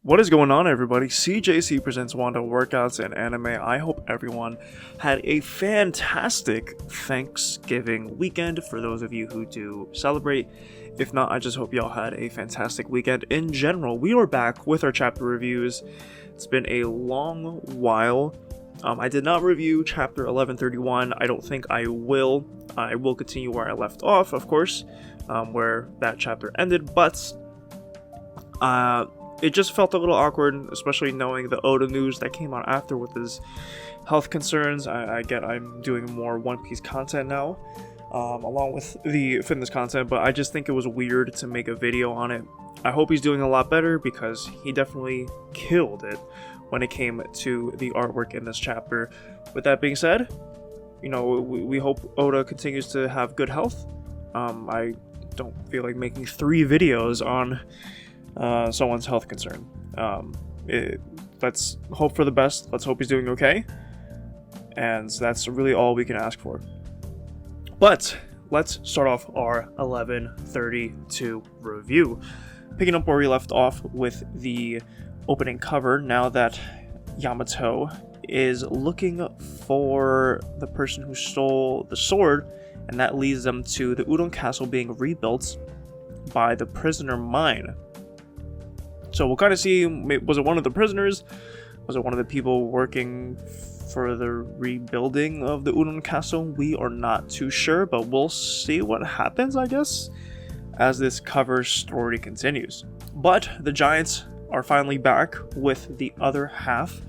What is going on, everybody? CJC presents WandA Workouts and Anime. I hope everyone had a fantastic Thanksgiving weekend for those of you who do celebrate. If not, I just hope y'all had a fantastic weekend in general. We are back with our chapter reviews. It's been a long while. I did not review chapter 1131. I don't think I will. I will continue where I left off, of course, where that chapter ended, but it just felt a little awkward, especially knowing the Oda news that came out after with his health concerns. I'm doing more One Piece content now, along with the fitness content, but I just think it was weird to make a video on it. I hope he's doing a lot better because he definitely killed it when it came to the artwork in this chapter. With that being said, you know, we hope Oda continues to have good health. I don't feel like making 3 videos on someone's health concern. Let's hope for the best. Let's hope he's doing okay. And that's really all we can ask for. But let's start off our 1132 review. Picking up where we left off with the opening cover, now that Yamato is looking for the person who stole the sword, and that leads them to the Udon Castle being rebuilt by the prisoner mine. So we'll kind of see, was it one of the prisoners? Was it one of the people working for the rebuilding of the Udon Castle? We are not too sure, but we'll see what happens, I guess, as this cover story continues. But the Giants are finally back with the other half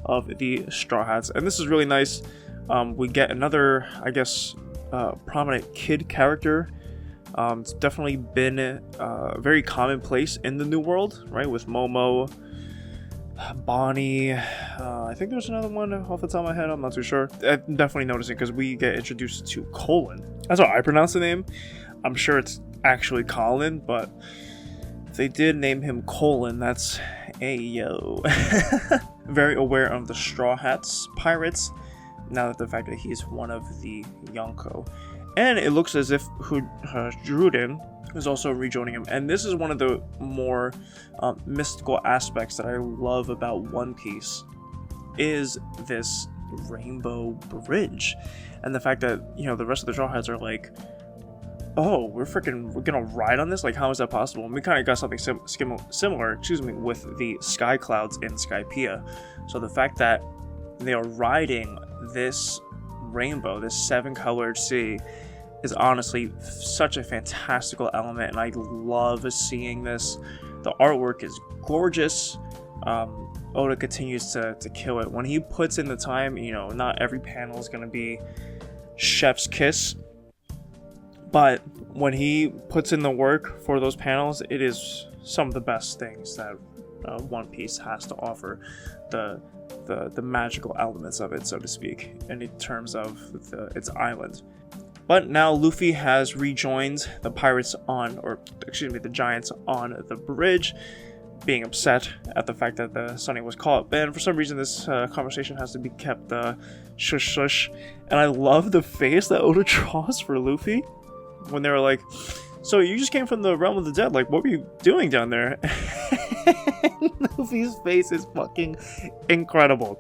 of the Straw Hats, and this is really nice. We get another, I guess, prominent kid character. It's definitely been very commonplace in the New World, right? With Momo, Bonnie, I think there's another one off the top of my head, I'm not too sure. I'm definitely noticing because we get introduced to Colin. That's how I pronounce the name. I'm sure it's actually Colin, but if they did name him Colin, that's Ayo. Very aware of the Straw Hats pirates, now that the fact that he's one of the Yonko. And it looks as if Juruden is also rejoining him. And this is one of the more mystical aspects that I love about One Piece, is this rainbow bridge. And the fact that, you know, the rest of the Straw Hats are like, oh, we're gonna ride on this? Like, how is that possible? And we kind of got something similar, with the Sky Clouds in Skypiea. So the fact that they are riding this rainbow, this 7-colored sea, is honestly such a fantastical element, and I love seeing this. The artwork is gorgeous. Oda continues to kill it. When he puts in the time, you know, not every panel is going to be chef's kiss, but when he puts in the work for those panels, it is some of the best things that One Piece has to offer. The magical elements of it, so to speak, and in terms of its island. But now Luffy has rejoined the the Giants on the bridge, being upset at the fact that the Sunny was caught. And for some reason, this conversation has to be kept shush shush. And I love the face that Oda draws for Luffy when they were like, "So you just came from the realm of the dead? Like, what were you doing down there?" Luffy's face is fucking incredible,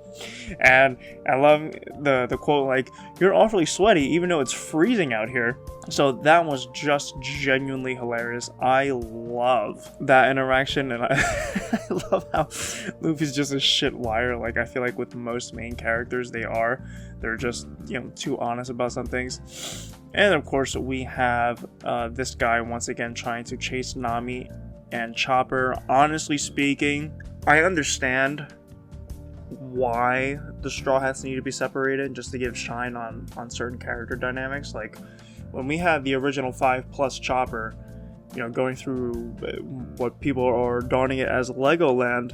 and I love the quote, like, "You're awfully sweaty even though it's freezing out here." So that was just genuinely hilarious. I love that interaction, and I love how Luffy's just a shit liar. Like, I feel like with most main characters, they're just, you know, too honest about some things. And of course, we have this guy once again trying to chase Nami and Chopper. Honestly speaking, I understand why the Straw Hats need to be separated, just to give shine on certain character dynamics. Like, when we had the original 5 plus Chopper, you know, going through what people are donning it as Legoland,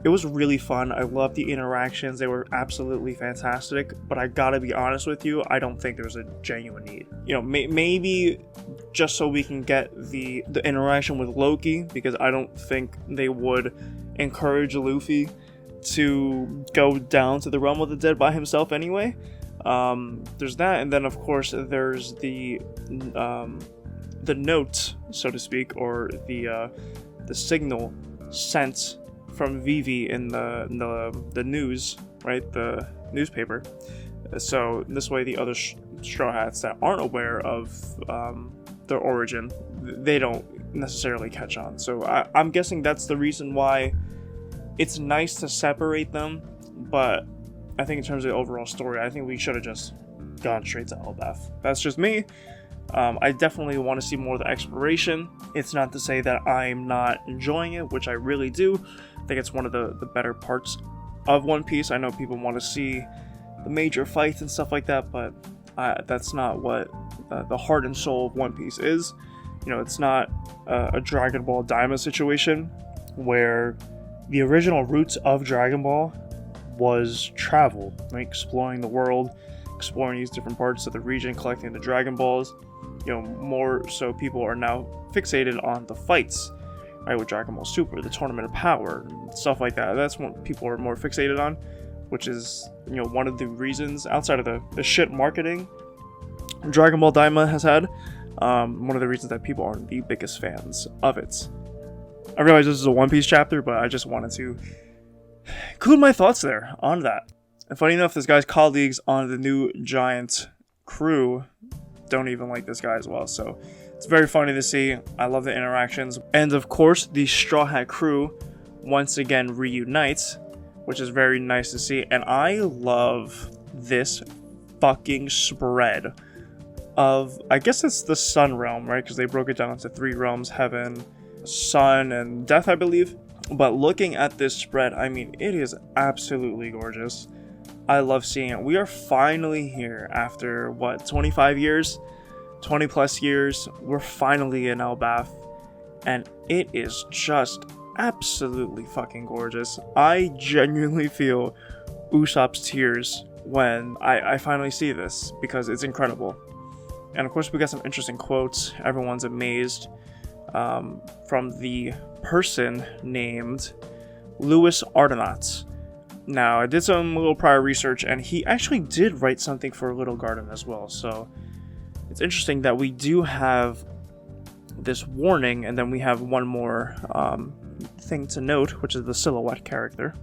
it was really fun. I loved the interactions. They were absolutely fantastic. But I gotta be honest with you, I don't think there's a genuine need. You know, maybe just so we can get the interaction with Loki, because I don't think they would encourage Luffy to go down to the realm of the dead by himself anyway. There's that, and then of course there's the note, so to speak, or the signal sent from Vivi in the news, right? The newspaper. So this way, the other Straw Hats that aren't aware of their origin, they don't necessarily catch on. So I'm guessing that's the reason why it's nice to separate them. But I think in terms of the overall story, I think we should have just gone straight to Elbaf. That's just me. I definitely want to see more of the exploration. It's not to say that I'm not enjoying it, which I really do. I think it's one of the better parts of One Piece. I know people want to see the major fights and stuff like that, but that's not what the heart and soul of One Piece is. You know, it's not a Dragon Ball Daima situation where the original roots of Dragon Ball was travel, right? Exploring the world, exploring these different parts of the region, collecting the Dragon Balls. You know, more so people are now fixated on the fights, right? With Dragon Ball Super, the Tournament of Power, stuff like that. That's what people are more fixated on, which is, you know, one of the reasons, outside of the shit marketing Dragon Ball Daima has had, one of the reasons that people aren't the biggest fans of it. I realize this is a One Piece chapter, but I just wanted to include my thoughts there on that. And funny enough, this guy's colleagues on the new giant crew don't even like this guy as well, so it's very funny to see. I love the interactions. And of course, the Straw Hat crew once again reunites, which is very nice to see. And I love this fucking spread of, I guess it's the Sun Realm, right? Because they broke it down into 3 realms: Heaven, Sun, and Death, I believe. But looking at this spread, I mean, it is absolutely gorgeous. I love seeing it. We are finally here after, what, 25 years? 20 plus years. We're finally in Elbaf. And it is just absolutely fucking gorgeous. I genuinely feel Usopp's tears when I finally see this, because it's incredible. And of course, we got some interesting quotes. Everyone's amazed. From the person named Louis Ardenat. Now, I did some little prior research, and he actually did write something for Little Garden as well. So it's interesting that we do have this warning, and then we have one more thing to note, which is the silhouette character.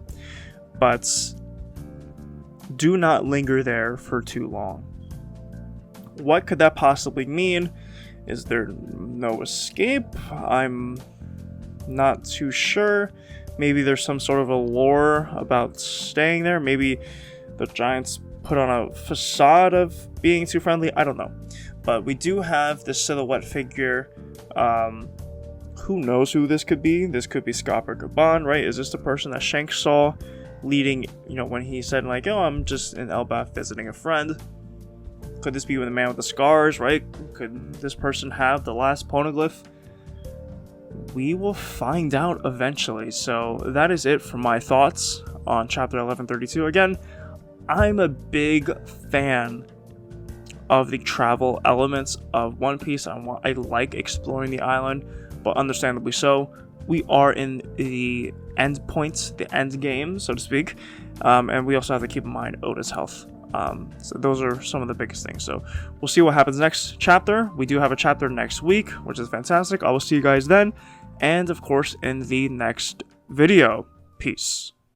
But do not linger there for too long. What could that possibly mean? Is there no escape? I'm not too sure. Maybe there's some sort of a lore about staying there. Maybe the giants put on a facade of being too friendly. I don't know. But we do have the silhouette figure. Who knows who this could be? This could be Scopper Gaban, right? Is this the person that Shanks saw leading, you know, when he said, like, oh, I'm just in Elbaf visiting a friend? Could this be the man with the scars, right? Could this person have the last poneglyph? We will find out eventually. So that is it for my thoughts on chapter 1132. Again, I'm a big fan of the travel elements of One Piece. I like exploring the island, but understandably so. We are in the end points, the end game, so to speak. And we also have to keep in mind Oda's health. So those are some of the biggest things. So we'll see what happens next chapter. We do have a chapter next week, which is fantastic. I will see you guys then. And of course, in the next video. Peace.